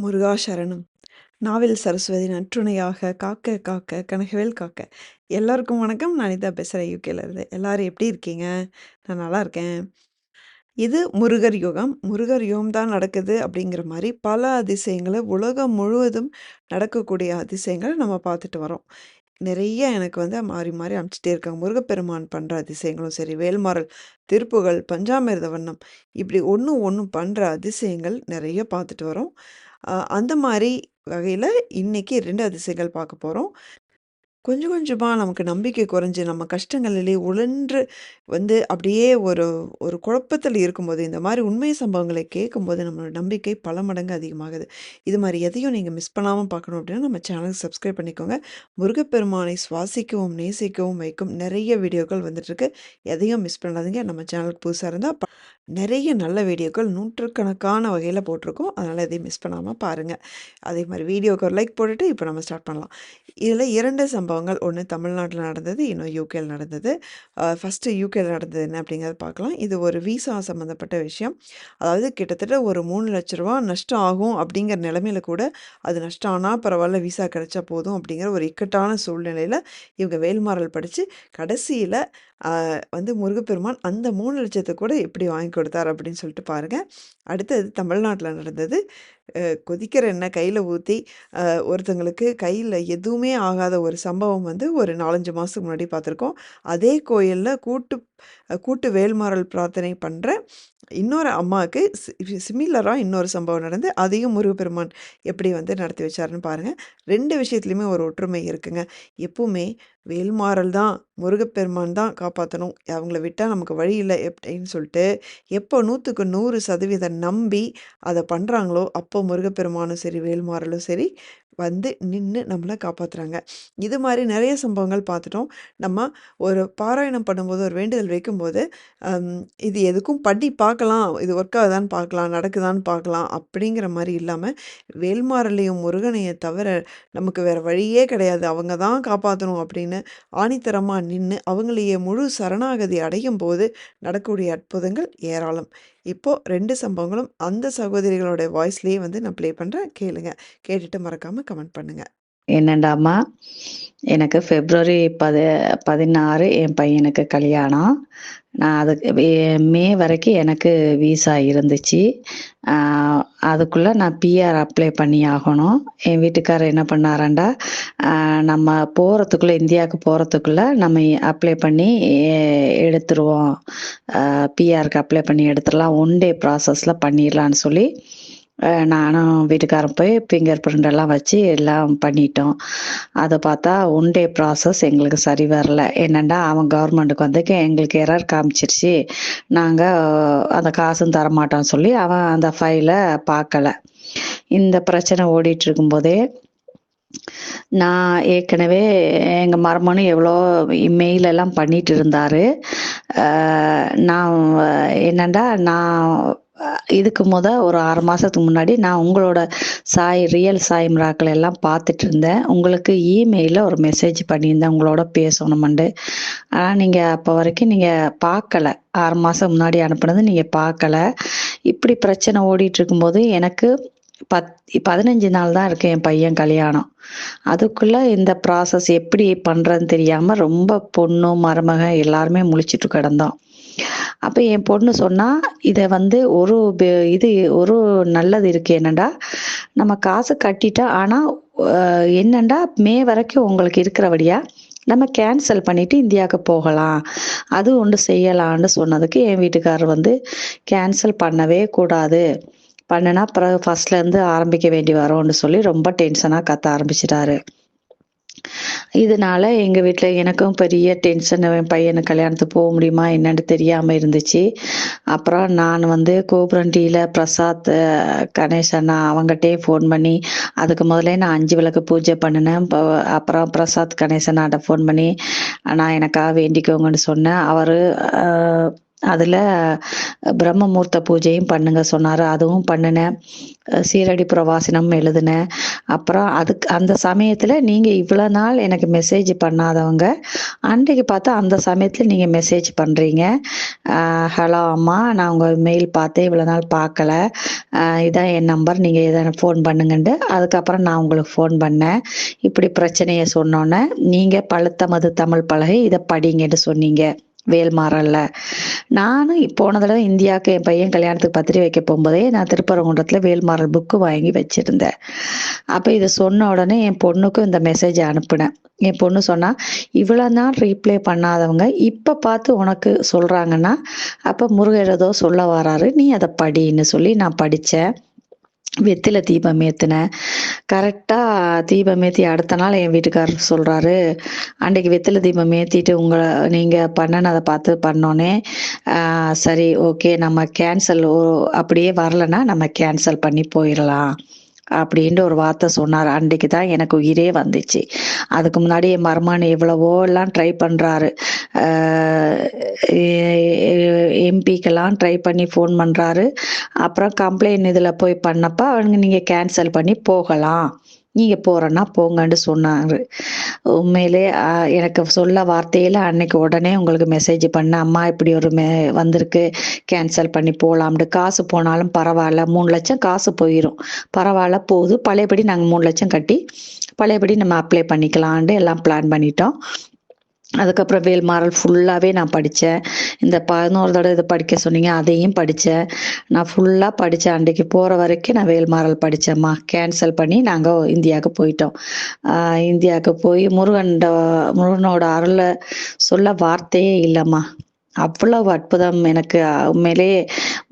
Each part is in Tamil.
முருகா சரணம். நாவில் சரஸ்வதி நற்றுணையாக காக்க காக்க கனகவேல் காக்க. எல்லாருக்கும் வணக்கம். நான் இதான் பேசுகிறேன் யூகேலேருந்து. எல்லாரும் எப்படி இருக்கீங்க? நான் நல்லா இருக்கேன். இது முருகர் யுகம். முருகர் யுகம் தான் நடக்குது அப்படிங்கிற மாதிரி பல அதிசயங்களை உலகம் முழுவதும் நடக்கக்கூடிய அதிசயங்களை நம்ம பார்த்துட்டு வரோம். நிறைய எனக்கு வந்து மாறி மாறி அனுப்பிச்சிட்டே இருக்காங்க. முருகப்பெருமான் பண்ணுற அதிசயங்களும் சரி, வேல்மாறல் திருப்புகள், பஞ்சாமிர்த வண்ணம், இப்படி ஒன்று ஒன்று பண்ணுற அதிசயங்கள் நிறைய பார்த்துட்டு வரோம். அந்த மாதிரி வகையில் இன்னைக்கு 2 அதிசயங்கள் பார்க்க போகிறோம். கொஞ்சம் கொஞ்சமா நமக்கு நம்பிக்கை குறைஞ்சு, நம்ம கஷ்டங்களிலே உழன்று வந்து அப்படியே ஒரு ஒரு குழப்பத்தில் இருக்கும்போது, இந்த மாரி உண்மை சம்பவங்களை கேட்கும்போது, நம்மளோட நம்பிக்கை பல மடங்கு அதிகமாகுது. இது மாரி எதையும் நீங்க மிஸ் பண்ணாம பார்க்கணும் அப்படின்னா, நம்ம சேனலுக்கு சப்ஸ்கிரைப் பண்ணிக்கோங்க. முருகப்பெருமானை சுவாசிக்கவும், நேசிக்கவும் வைக்கும் நெறைய வீடியோக்கள் வந்துட்டுருக்கு. எதையும் மிஸ் பண்ணாதீங்க. நம்ம சேனலுக்கு புதுசா இருந்தா நெறைய நல்ல வீடியோக்கள் நூற்றுக்கணக்கான வகையில போட்டிருக்கோம். அதனால எதையும் மிஸ் பண்ணாம பாருங்க. அதே மாரி வீடியோக்கு ஒரு லைக் போட்டுட்டு, இப்போ நம்ம ஸ்டார்ட் பண்ணலாம். இதில் 2 சம்பவங்கள். ஒண்ணு தமிழ்நாட்டில நடந்தது, இன்னும் யூகேல நடந்தது. ஃபர்ஸ்ட்டு யூகேல நடந்தது என்ன அப்படிங்கிறத பார்க்கலாம். இது ஒரு விசா சம்மந்தப்பட்ட விஷயம். அதாவது கிட்டத்தட்ட ஒரு ரூ. 3,00,000 நஷ்டம் ஆகும் அப்படிங்கிற நிலைமையில கூட, அது நஷ்டம் ஆனா பரவால்ல, விசா கிடைச்சா போதும் அப்படிங்கிற ஒரு இக்கட்டான சூழ்நிலையில இவங்க வேல்மாறல் படிச்சு, கடைசியில வந்து முருகப்பெருமான் அந்த 3,00,000 கூட எப்படி வாங்கி கொடுத்தார் அப்படின்னு சொல்லிட்டு பாருங்க. அடுத்தது தமிழ்நாட்டில நடந்தது. கொதிக்கிற எண்ணெய் கையில ஊத்தி, ஒருத்தங்களுக்கு கையில எதுவுமே ஆகாத ஒரு சம்பவம் வந்து ஒரு 4, 5 மாசத்துக்கு முன்னாடி பார்த்துருக்கோம். அதே கோயில்ல கூட்டு வேல்மாறல் பிரார்த்தனை பண்ற இன்னொரு அம்மாவுக்கு சிமிலரா இன்னொரு சம்பவம் நடந்து, அதையும் முருகப்பெருமான் எப்படி வந்து நடத்தி வச்சாருன்னு பாருங்க. 2 விஷயத்துலயுமே ஒரு ஒற்றுமை இருக்குங்க. எப்பவுமே வேல்மாறல் தான், முருகப்பெருமான் தான் காப்பாத்தணும். அவங்கள விட்டா நமக்கு வழி இல்ல அப்படின்னு சொல்லிட்டு, எப்போ 100க்கு 100% நம்பி அத பண்றாங்களோ, அப்போ முருகப்பெருமானும் சரி, வேல்மாறலும் சரி வந்து நின்னு நம்மள காப்பாத்துறாங்க. இது மாரி நெறைய சம்பவங்கள் பார்த்துட்டோம். நம்ம ஒரு பாராயணம் பண்ணும்போது, ஒரு வேண்டுதல் வைக்கும்போது, அம் இது எதுக்கும் பண்ணி பார்க்கலாம். இது ஒர்க் ஆகுதான்னு பார்க்கலாம், நடக்குதான்னு பார்க்கலாம் அப்படிங்கிற மாரி இல்லாம, வேல்மாறலையும் முருகனையும் தவிர நமக்கு வேற வழியே கிடையாது. அவங்க தான் காப்பாத்தணும் அப்படின்னு ஆணித்தரமா நின்னு, அவங்களையே முழு சரணாகதி அடையும்போது நடக்கக்கூடிய அற்புதங்கள் ஏராளம். இப்போ 2 சம்பவங்களும் அந்த சகோதரிகளோட வாய்ஸ்லயே வந்து நான் ப்ளே பண்றேன். கேளுங்க. கேட்டுட்டு மறக்காம கமெண்ட் பண்ணுங்க. என்னண்டாம்மா, எனக்கு பிப்ரவரி 16 என் பையனுக்கு கல்யாணம். நான் அதுக்கு மே வரைக்கும் எனக்கு விசா இருந்துச்சு. அதுக்குள்ள நான் பிஆர் அப்ளை பண்ணி ஆகணும். என் வீட்டுக்காரர் என்ன பண்ணாராண்டா, நம்ம போறதுக்குள்ள இந்தியாவுக்கு போறதுக்குள்ள நம்ம அப்ளை பண்ணி எடுத்துருவோம். பிஆருக்கு அப்ளை பண்ணி எடுத்துடலாம். 1 டே ப்ராசஸ்ல பண்ணிடலான்னு சொல்லி, நானும் வீட்டுக்காரரும் போய் ஃபிங்கர் பிரிண்ட் எல்லாம் வச்சு எல்லாம் பண்ணிட்டோம். அதை பார்த்தா 1 டே ப்ராசஸ் எங்களுக்கு சரி வரல. என்னண்டா, அவன் கவர்மெண்ட்டுக்கு வந்து எங்களுக்கு எரர் காமிச்சிருச்சு, நாங்கள் அந்த காசும் தரமாட்டோம்னு சொல்லி அவன் அந்த ஃபைலை பார்க்கல. இந்த பிரச்சனை ஓடிட்டு இருக்கும்போதே, நான் ஏற்கனவே எங்கள் மருமகனும் எவ்வளோ மெயில் எல்லாம் பண்ணிட்டு இருந்தாரு. நான் என்னண்டா, நான் இதுக்கு ஒரு 6 மாசத்துக்கு முன்னாடி நான் உங்களோட ரியல் சாய் மிராக்கிள் எல்லாம் பார்த்துட்டு இருந்தேன். உங்களுக்கு இமெயில ஒரு மெசேஜ் பண்ணியிருந்தேன் உங்களோட பேசணுமெண்டு. ஆனால் நீங்கள் அப்போ வரைக்கும் நீங்கள் பார்க்கல. 6 மாதம் முன்னாடி அனுப்புனது நீங்கள் பார்க்கல. இப்படி பிரச்சனை ஓடிட்டு இருக்கும்போது எனக்கு 15 நாள் தான் இருக்கு என் பையன் கல்யாணம். அதுக்குள்ள இந்த ப்ராசஸ் எப்படி பண்றதுன்னு தெரியாம ரொம்ப பொண்ணு மருமகன் எல்லாருமே முழிச்சிட்டு கிடந்தோம். அப்ப என் பொண்ணு சொன்னா, இத வந்து இது ஒரு நல்லது இருக்கு. என்னண்டா, நம்ம காசு கட்டிட்டா, ஆனா என்னண்டா, மே வரைக்கும் உங்களுக்கு இருக்கிறபடியா நம்ம கேன்சல் பண்ணிட்டு இந்தியாவுக்கு போகலாம், அது ஒன்று செய்யலான்னு சொன்னதுக்கு என் வீட்டுக்காரர் வந்து கேன்சல் பண்ணவே கூடாது, பண்ணுனா அப்புறம் ஃபர்ஸ்ட்ல இருந்து ஆரம்பிக்க வேண்டி வரும்னு சொல்லி ரொம்ப டென்ஷனா கத்த ஆரம்பிச்சிட்டாரு. இதனால எங்க வீட்டுல எனக்கும் பெரிய டென்ஷன். என் பையனுக்கு கல்யாணத்துக்கு போக முடியுமா என்னன்னு தெரியாம இருந்துச்சு. அப்புறம் நான் வந்து கோபுரண்டியில பிரசாத் கணேசன் அவங்ககிட்டயே ஃபோன் பண்ணி, அதுக்கு முதல்ல நான் 5 விளக்கு பூஜை பண்ணினேன். அப்புறம் பிரசாத் கணேசனாட்ட ஃபோன் பண்ணி நான் எனக்காக வேண்டிக்கோங்கன்னு சொன்னேன். அவரு அதில் பிரம்மமூர்த்த பூஜையும் பண்ணுங்க சொன்னார். அதுவும் பண்ணினேன். சீரடி பிரவாசனம் எழுதினேன். அப்புறம் அதுக்கு அந்த சமயத்தில் நீங்கள் இவ்வளோ நாள் எனக்கு மெசேஜ் பண்ணாதவங்க அன்றைக்கு பார்த்தா அந்த சமயத்தில் நீங்கள் மெசேஜ் பண்ணுறீங்க. ஹலோ அம்மா, நான் உங்கள் மெயில் பார்த்தேன், இவ்வளோ நாள் பார்க்கல, இதான் என் நம்பர், நீங்கள் எதனா ஃபோன் பண்ணுங்கன்ட்டு. அதுக்கப்புறம் நான் உங்களுக்கு ஃபோன் பண்ணேன். இப்படி பிரச்சனையை சொன்னோன்னே நீங்கள் பழுத்த மது தமிழ் பலகை இதை படிங்கன்னு சொன்னீங்க வேல்மாறல்ல. நானும் போன தடவை இந்தியாவுக்கு என் பையன் கல்யாணத்துக்கு பத்திரிக்கை வைக்க போகும்போதே நான் திருப்பரங்குன்றத்தில் வேல்மாறல் புக்கு வாங்கி வச்சுருந்தேன். அப்போ இதை சொன்ன உடனே என் பொண்ணுக்கும் இந்த மெசேஜ் அனுப்புனேன். என் பொண்ணு சொன்னா, இவ்வளோ நாள் ரீப்ளே பண்ணாதவங்க இப்போ பார்த்து உனக்கு சொல்கிறாங்கன்னா அப்போ முருகர் ஏதோ சொல்ல வராரு, நீ அதை படின்னு சொல்லி நான் படித்தேன். வெத்தில தீபம் ஏற்றினேன். கரெக்டாக தீபம் ஏற்றி அடுத்த நாள் என் வீட்டுக்காரர் சொல்கிறாரு, அன்றைக்கி வெத்தில தீபம் ஏற்றிட்டு நீங்கள் பண்ணினதை பார்த்து பண்ணோன்னே சரி ஓகே, நம்ம கேன்சல் அப்படியே வரலைன்னா நம்ம கேன்சல் பண்ணி போயிடலாம் அப்படின்ட்டு ஒரு வார்த்தை சொன்னார். அன்றைக்கு தான் எனக்கு உயிரே வந்துச்சு. அதுக்கு முன்னாடி என் மருமகன் எவ்வளவோ எல்லாம் ட்ரை பண்ணுறாரு. எம்பிக்கெல்லாம் ட்ரை பண்ணி ஃபோன் பண்ணுறாரு. அப்புறம் கம்ப்ளைண்ட் இதில் போய் பண்ணப்போ அவங்க நீங்கள் கேன்சல் பண்ணி போகலாம், நீங்கள் போகிறேன்னா போங்கன்னு சொன்னார். உண்மையிலே எனக்கு சொல்ல வார்த்தையில் அன்னைக்கு உடனே உங்களுக்கு மெசேஜ் பண்ண, அம்மா இப்படி ஒரு வந்திருக்கு, கேன்சல் பண்ணி போகலாம்னு. காசு போனாலும் பரவாயில்ல, 3 லட்சம் காசு போயிடும், பரவாயில்ல போகுது, பழையபடி நாங்கள் 3 லட்சம் கட்டி பழையபடி நம்ம அப்ளை பண்ணிக்கலான்ட்டு எல்லாம் பிளான் பண்ணிட்டோம். அதுக்கப்புறம் வேல்மாறல் ஃபுல்லாகவே நான் படித்தேன். இந்த 11 தடவை இதை படிக்க சொன்னீங்க, அதையும் படித்தேன். நான் ஃபுல்லாக படித்தேன். அன்றைக்கு போகிற வரைக்கும் நான் வேல்மாறல் படித்தேம்மா. கேன்சல் பண்ணி நாங்கள் இந்தியாவுக்கு போயிட்டோம். இந்தியாவுக்கு போய் முருகனோட அருளை சொல்ல வார்த்தையே இல்லைம்மா. அவ்வளவு அற்புதம். எனக்கு உண்மையிலே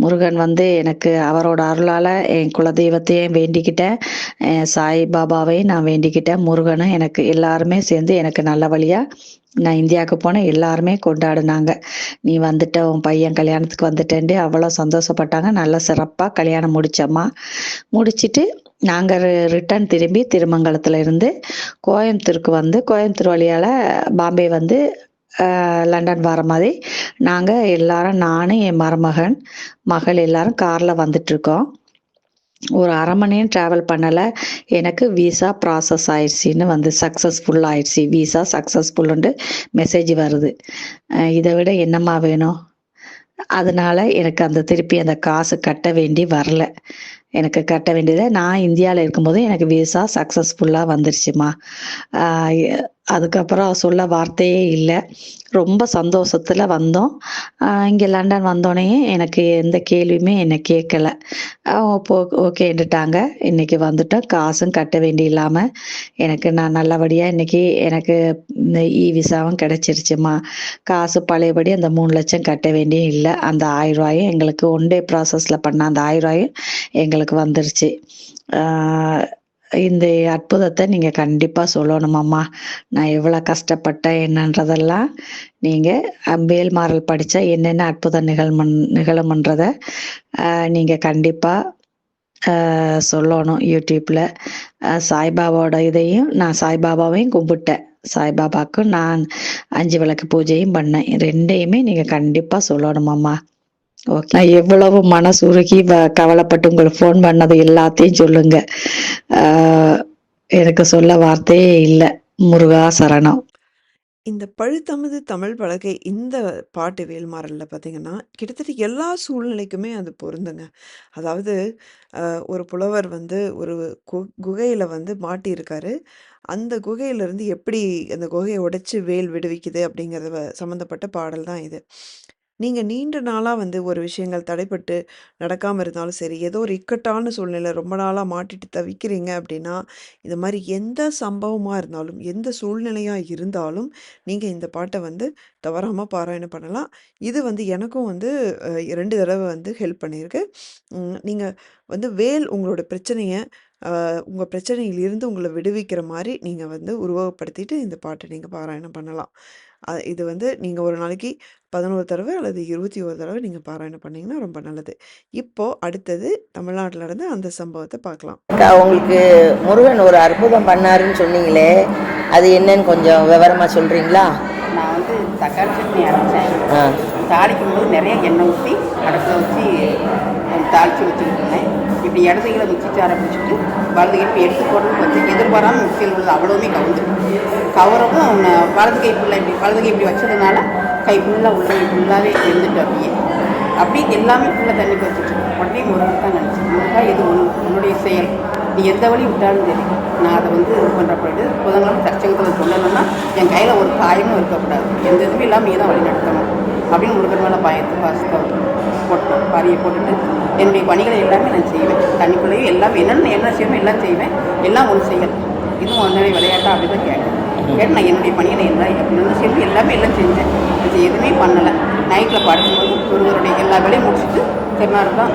முருகன் எனக்கு அவரோட அருளால் என் குலதெய்வத்தையும் வேண்டிக்கிட்டேன், சாய் பாபாவையும் நான் வேண்டிக்கிட்டேன். முருகனும் எனக்கு எல்லாருமே சேர்ந்து எனக்கு நல்ல வழியாக நான் இந்தியாவுக்கு போனேன். எல்லாருமே கொண்டாடினாங்க, நீ வந்துட்ட, உன் பையன் கல்யாணத்துக்கு வந்துட்டேன்ட்டு அவ்வளோ சந்தோஷப்பட்டாங்க. நல்லா சிறப்பாக கல்யாணம் முடித்தம்மா. முடிச்சுட்டு நாங்கள் ரிட்டர்ன் திரும்பி திருமங்கலத்தில் இருந்து கோயம்புத்தூருக்கு வந்து கோயம்புத்தூர் வழியால் பாம்பே வந்து லண்டன் வர மாதிரி நாங்கள் எல்லாரும், நான் என் மருமகன் மகள் எல்லாரும் காரில் வந்துட்டுருக்கோம். ஒரு 1/2 மணி நேரம் ட்ராவல் பண்ணலை, எனக்கு விசா ப்ராசஸ் ஆயிடுச்சின்னு வந்து சக்ஸஸ்ஃபுல் ஆயிடுச்சு, விசா சக்ஸஸ்ஃபுல்லுன்ட்டு மெசேஜ் வருது. இதை விட என்னம்மா வேணும்? அதனால எனக்கு திருப்பி அந்த காசு கட்ட வேண்டி வரல. எனக்கு கட்ட வேண்டியதை நான் இந்தியாவில் இருக்கும்போது எனக்கு விசா சக்ஸஸ்ஃபுல்லாக வந்துருச்சுமா. அதுக்கப்புறம் சொல்ல வார்த்தையே இல்லை. ரொம்ப சந்தோஷத்தில் வந்தோம். இங்கே லண்டன் வந்தோடனே எனக்கு எந்த கேள்வியுமே என்னை கேட்கல. ஓகேன்னுட்டாங்க. இன்றைக்கி வந்துட்டோம். காசும் கட்ட வேண்டி இல்லாமல் நான் நல்லபடியாக இன்றைக்கி எனக்கு இந்த விசாவும் கிடச்சிருச்சுமா. காசு பழையபடி அந்த 3 லட்சம் கட்ட வேண்டியும் இல்லை. அந்த 1000 ரூபாயும் எங்களுக்கு ஒன் டே ப்ராசஸில் பண்ண அந்த 1000 ரூபாயும் எங்களுக்கு வந்துருச்சு. இந்த அற்புதத்தை நீங்கள் கண்டிப்பாக சொல்லணுமம்மா. நான் எவ்வளோ கஷ்டப்பட்டேன் என்னன்றதெல்லாம் நீங்கள் வேல்மாறல் படித்தா என்னென்ன அற்புதம் நிகழும்ன்றதை நீங்கள் கண்டிப்பாக சொல்லணும் யூடியூப்பில். சாய்பாபாவோட இதையும் நான் சாய்பாபாவையும் கும்பிட்டேன். சாய்பாபாவுக்கும் நான் 5 விளக்கு பூஜையும் பண்ணேன். 2யுமே நீங்கள் கண்டிப்பாக சொல்லணுமம்மா. ஓகே. நான் எவ்வளவு மனசுருகி கவலைப்பட்டு உங்களுக்கு ஃபோன் பண்ணது எல்லாத்தையும் சொல்லுங்க. எனக்கு சொல்ல வார்த்தையே இல்லை. முருகா சரணம். இந்த பழுத்தமது தமிழ் பலகை இந்த பாட்டு வேல்மாறல்ல பார்த்தீங்கன்னா, கிட்டத்தட்ட எல்லா சூழ்நிலைக்குமே அது பொருந்துங்க. அதாவது ஒரு புலவர் ஒரு குகையில மாட்டியிருக்காரு. அந்த குகையிலேருந்து எப்படி அந்த குகையை உடைச்சு வேல் விடுவிக்குது அப்படிங்கிறது சம்மந்தப்பட்ட பாடல் தான் இது. நீங்க நீண்ட நாளா ஒரு விஷயங்கள் தடைப்பட்டு நடக்காம இருந்தாலும் சரி, ஏதோ ஒரு இக்கட்டான சூழ்நிலை ரொம்ப நாளா மாட்டிட்டு தவிக்கிறீங்க அப்படின்னா, இந்த மாரி எந்த சம்பவமா இருந்தாலும், எந்த சூழ்நிலையா இருந்தாலும், நீங்க இந்த பாட்ட தவறாம பாராயணம் பண்ணலாம். இது எனக்கும் 2 தடவ ஹெல்ப் பண்ணியிருக்கு. நீங்க வேல் உங்களோட பிரச்சனைய உங்க பிரச்சனையிலிருந்து உங்கள விடுவிக்கிற மாரி நீங்க உருவகப்படுத்திட்டு இந்த பாட்ட நீங்க பாராயணம் பண்ணலாம். இது நீங்க ஒரு நாளைக்கு 11 தடவ அல்லது 21 தடவ நீங்க பாராயணம் பண்ணீங்கன்னா ரொம்ப நல்லது. இப்போ அடுத்தது தமிழ்நாட்டுல நடந்த அந்த சம்பவத்த பார்க்கலாம். உங்களுக்கு முருகன் ஒரு அற்புதம் பண்ணாருன்னு சொன்னீங்களே, அது என்னன்னு கொஞ்சம் விவரமா சொல்றீங்களா? நான் தக்காளி சட்னி அரைச்சேன். தாளிக்கும்போது நிறைய எண்ணெய் ஊற்றி அடுப்பில் வச்சு தாளித்து வச்சுக்கிட்டு இருந்தேன். இப்படி இடது கையில் மிக்சி சாரை பிடிச்சிட்டு வலது கை இப்போ எடுத்து போட்டு வச்சு எதிர்பாராமல் மிக்சியில் உள்ளது அவ்வளோவுமே கவரவும் வலது கை இப்படி வச்சதுனால கை ஃபுல்லாக உள்ள ஃபுல்லாகவே வெந்துட்டு அப்படி எல்லாமே ஃபுல்லாக தண்ணி வச்சுட்டு உடனே முருகன் தான் நினச்சேன். முருகா இது உன்னுடைய செயல், நீ எந்த வழி விட்டாலும் சரி நான் அதை வந்து இது பண்ணுற போயிட்டு புதன்கிழமை சச்சங்கத்தில் சொல்லணும்னா என் கையில் ஒரு காயமும் இருக்கக்கூடாது, எந்த இதுவுமே இல்லாமல் நீ தான் வழி நடத்தணும் அப்படின்னு முருகன் மேலே பயத்து வாசிக்க போட்டோம். பாரியை போட்டுட்டு என்னுடைய பணிகளை எல்லாமே நான் செய்வேன். தண்ணிக்குள்ளேயும் எல்லாம் என்ன செய்வேன் எல்லாம் செய்வேன். எல்லாம் ஒரு செயல், இதுவும் ஒன்றரை விளையாட்டா அப்படி தான் கேட்டேன். நான் என்னுடைய பணியை எல்லாம் எப்படின்னு சொல்லி எல்லாமே எல்லாம் செஞ்சேன். இது எதுவுமே பண்ணலை. நைட்டில் படுக்கும்போது ஒருவருடைய எல்லா வேலையும் முடிச்சுட்டு திருநாள் தான்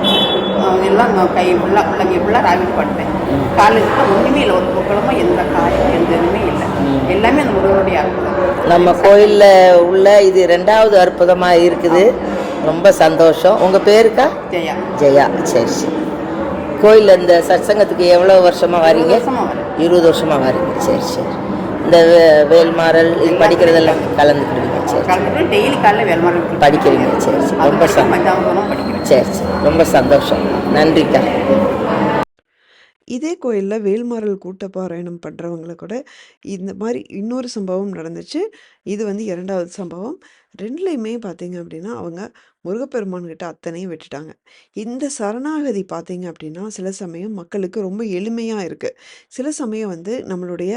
எல்லாம் கை ஃபுல்லாக பிள்ளைங்க ஃபுல்லாக ராவிட்டு படுத்தேன். காலேஜில் ஒன்றுமே இல்லை, ஒரு பொக்களமோ எந்த காயம் எந்த இதுவுமே இல்லை. எல்லாமே அந்த முருகருடைய அற்புதம். நம்ம கோயிலில் உள்ள இது 2வது அற்புதமாக இருக்குது. ரொம்ப சந்தோஷம். உங்கள் பேருக்கா? ஜெயா. ஜெயா. சரி சரி. கோயிலில் இந்த சத்சங்கத்துக்கு எவ்வளோ வருஷமாக வரீங்க? 20 வருஷமாக வரீங்க. சரி சரி. இந்த வேல்மாறல் இது படிக்கிறதெல்லாம் கலந்துக்கிடுவீங்க? சரி, டெய்லி காலையில் வேல்மாறல் படிக்கிறீங்க? சரி சரி. ரொம்ப படிக்கிறேன். சரி சரி. ரொம்ப சந்தோஷம். நன்றிக்கா. இதே கோயிலில் வேல்மாறல் கூட்ட பாராயணம் பண்ணுறவங்கள கூட இந்த மாதிரி இன்னொரு சம்பவம் நடந்துச்சு. இது வந்து 2வது சம்பவம். 2லையுமே பார்த்தீங்க அப்படின்னா அவங்க முருகப்பெருமான்கிட்ட அத்தனையும் விட்டுட்டாங்க. இந்த சரணாகதி பார்த்தீங்க அப்படின்னா சில சமயம் மக்களுக்கு ரொம்ப எளிமையாக இருக்குது. சில சமயம் வந்து நம்மளுடைய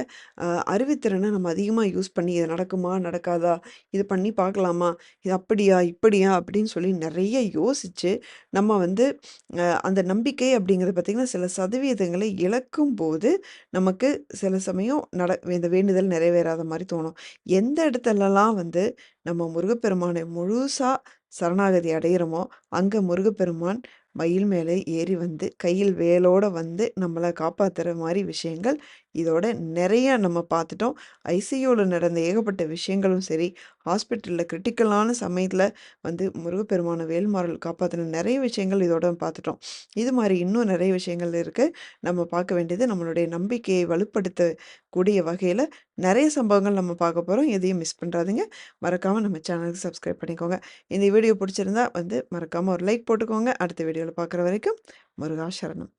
அறிவுத்திறனை நம்ம அதிகமாக யூஸ் பண்ணி இது நடக்குமா நடக்காதா, இது பண்ணி பார்க்கலாமா, இது அப்படியா இப்படியா அப்படின்னு சொல்லி நிறைய யோசித்து நம்ம வந்து அந்த நம்பிக்கை அப்படிங்கிறது பார்த்திங்கன்னா சில சதவீதங்களை இழக்கும் போது நமக்கு சில சமயம் இந்த வேண்டுதல் நிறைவேறாத மாதிரி தோணும். எந்த இடத்துலலாம் வந்து நம்ம முருகப்பெருமானை முழுசாக சரணாகதி அடைகிறோமோ அங்கே முருகப்பெருமான் மயில் மேலே ஏறி வந்து கையில் வேலோட வந்து நம்மளை காப்பாற்றுற மாதிரி விஷயங்கள் இதோட நிறைய நம்ம பார்த்துட்டோம். ஐசியூவில் நடந்த ஏகப்பட்ட விஷயங்களும் சரி, ஹாஸ்பிட்டலில் கிரிட்டிக்கலான சமயத்தில் வந்து முருகப்பெருமான வேல்மாறல் காப்பாற்றின நிறைய விஷயங்கள் இதோட பார்த்துட்டோம். இது மாதிரி இன்னும் நிறைய விஷயங்கள் இருக்குது. நம்ம பார்க்க வேண்டியது நம்மளுடைய நம்பிக்கையை வலுப்படுத்தக்கூடிய வகையில் நிறைய சம்பவங்கள் நம்ம பார்க்க போகிறோம். எதையும் மிஸ் பண்ணுறாதீங்க. மறக்காமல் நம்ம சேனலுக்கு சப்ஸ்கிரைப் பண்ணிக்கோங்க. இந்த வீடியோ பிடிச்சிருந்தா வந்து மறக்காமல் ஒரு லைக் போட்டுக்கோங்க. அடுத்த வீடியோவில் பார்க்குற வரைக்கும் முருகா சரணம்.